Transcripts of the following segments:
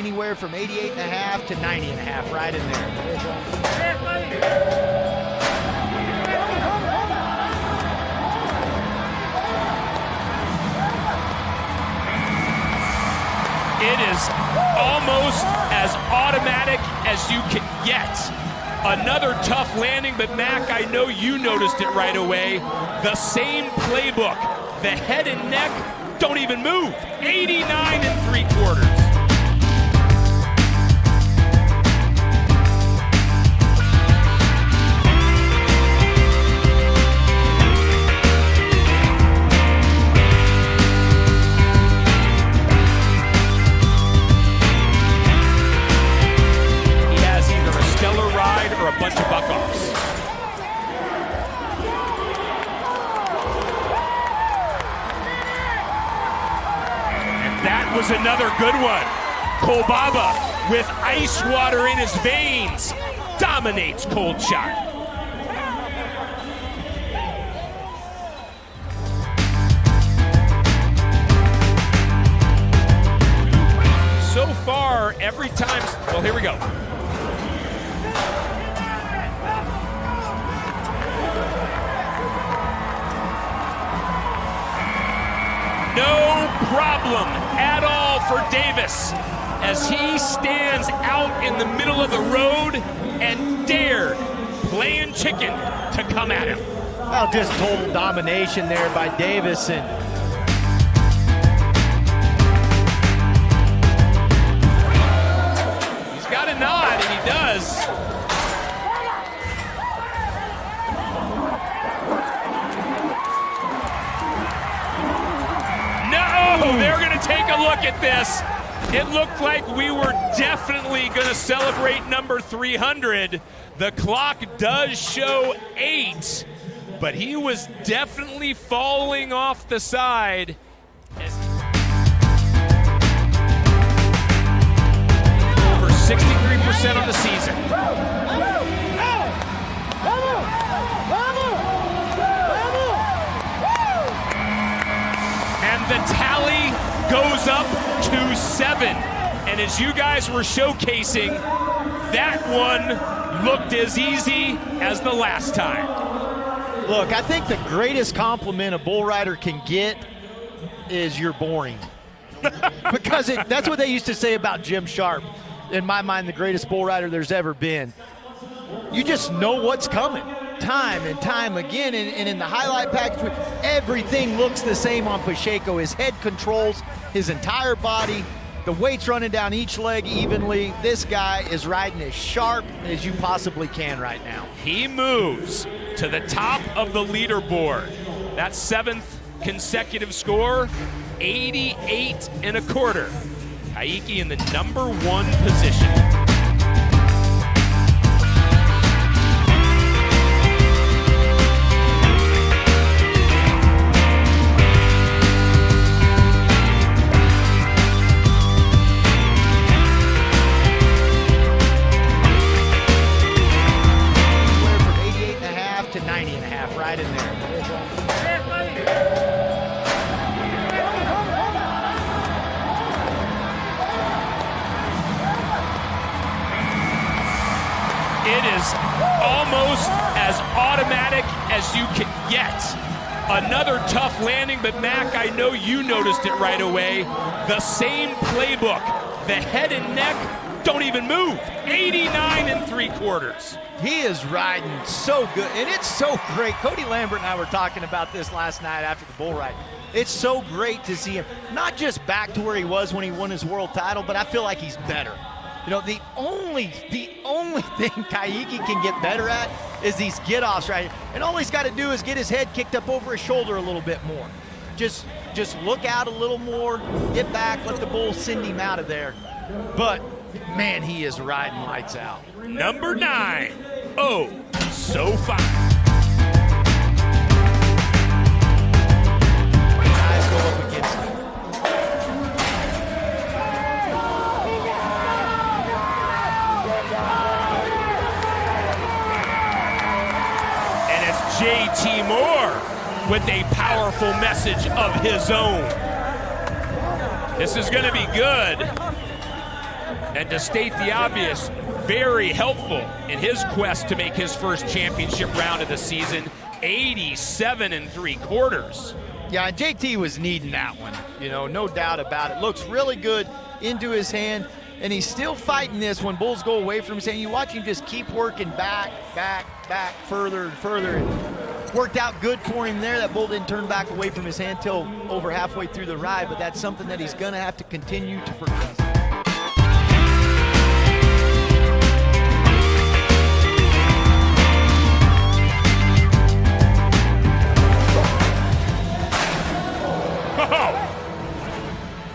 Anywhere from 88.5 to 90.5, right in there. It is almost as automatic as you can get. Another tough landing, but Mac, I know you noticed it right away. The same playbook. The head and neck don't even move. 89 3/4. A bunch of buck-offs. And that was another good one. Kolbaba, with ice water in his veins, dominates cold shot. So far, every time, well, here we go. No problem at all for Davis as he stands out in the middle of the road and dared playing chicken to come at him. Well, just total domination there by Davis. And he's got a nod, and he does. Oh, they're going to take a look at this. It looked like we were definitely going to celebrate number 300. The clock does show 8, but he was definitely falling off the side. Over 63% on the season. The tally goes up to 7. And as you guys were showcasing, that one looked as easy as the last time. Look, I think the greatest compliment a bull rider can get is you're boring. Because that's what they used to say about Jim Sharp. In my mind, the greatest bull rider there's ever been. You just know what's coming. Time and time again, and in the highlight package, everything looks the same on Pacheco. His head controls his entire body. The weight's running down each leg evenly. This guy is riding as sharp as you possibly can right now. He moves to the top of the leaderboard. That 7th consecutive score, 88 1/4. Kaique in the number 1 position. To 90.5, right in there. It is almost as automatic as you can get. Another tough landing, but Mac, I know you noticed it right away. The same playbook. The head and neck don't even move. 89 3/4. He is riding so good, and it's so great. Cody Lambert and I were talking about this last night after the bull ride. It's so great to see him, not just back to where he was when he won his world title, but I feel like he's better. You know, the only thing Kaique can get better at is these get-offs right here. And all he's got to do is get his head kicked up over his shoulder a little bit more. Just look out a little more, get back, let the bull send him out of there. But, man, he is riding lights out. Number 9. Oh, so fine. Guys go up against him. And it's JT Moore with a powerful message of his own. This is going to be good. And to state the obvious, very helpful in his quest to make his first championship round of the season, 87 3/4. Yeah, and JT was needing that one, no doubt about it. Looks really good into his hand, and he's still fighting this when bulls go away from his hand. You watch him just keep working back, further and further. And worked out good for him there. That bull didn't turn back away from his hand till over halfway through the ride, but that's something that he's going to have to continue to progress.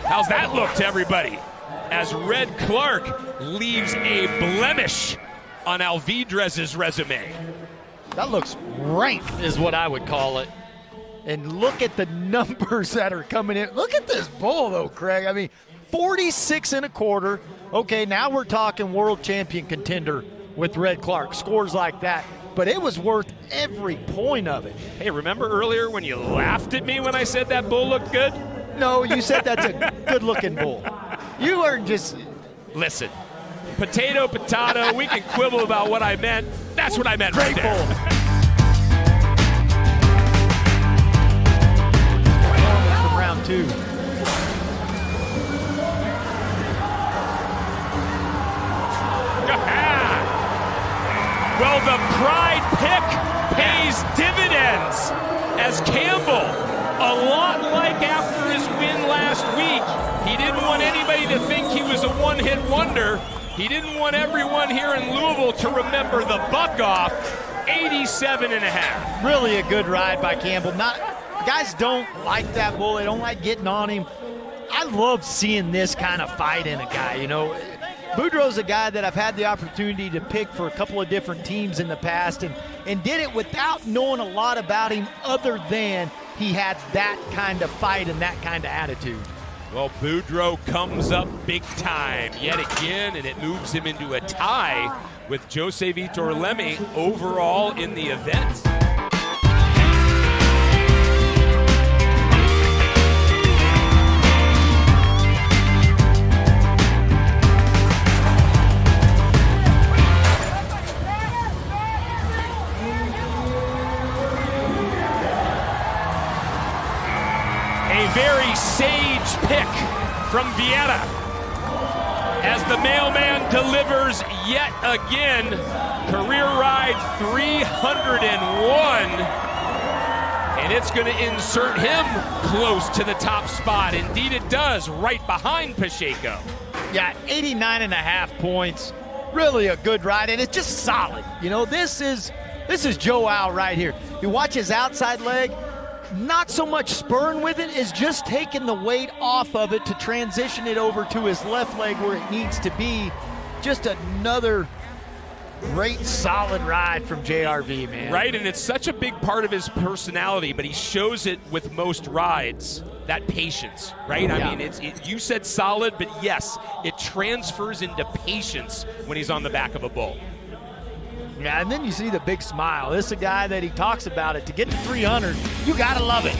How's that look to everybody? As Red Clark leaves a blemish on Alvidrez's resume. That looks rank is what I would call it. And look at the numbers that are coming in. Look at this bull though, Craig. I mean, 46 1/4. Okay, now we're talking world champion contender with Red Clark. Scores like that. But it was worth every point of it. Hey, remember earlier when you laughed at me when I said that bull looked good? No, you said that's a good-looking bull. You are just... Listen, potato, we can quibble about what I meant. That's what I meant right there. Bull. From round 2. Well, the pride pick pays dividends as Campbell, a lot like after his win last week, he didn't want anybody to think he was a one-hit wonder. He didn't want everyone here in Louisville to remember the buck off, 87 1/2. Really a good ride by Campbell. Guys don't like that bull. They don't like getting on him. I love seeing this kind of fight in a guy, Boudreaux's a guy that I've had the opportunity to pick for a couple of different teams in the past and did it without knowing a lot about him other than he had that kind of fight and that kind of attitude. Well, Boudreaux comes up big time yet again, and it moves him into a tie with Jose Vitor Leme overall in the event. Very sage pick from Vieira as the mailman delivers yet again. Career ride 301, and it's going to insert him close to the top spot. Indeed it does, right behind Pacheco. Yeah, 89 1/2 points. Really a good ride, and it's just solid. This is Joao right here. You watch his outside leg. Not so much spurring with it, is just taking the weight off of it to transition it over to his left leg where it needs to be. Just another great solid ride from JRV, man. Right, and it's such a big part of his personality, but he shows it with most rides, that patience, right? Yeah. I mean, you said solid, but yes, it transfers into patience when he's on the back of a bull. Yeah, and then you see the big smile. This is a guy that he talks about it. To get to 300, you got to love it.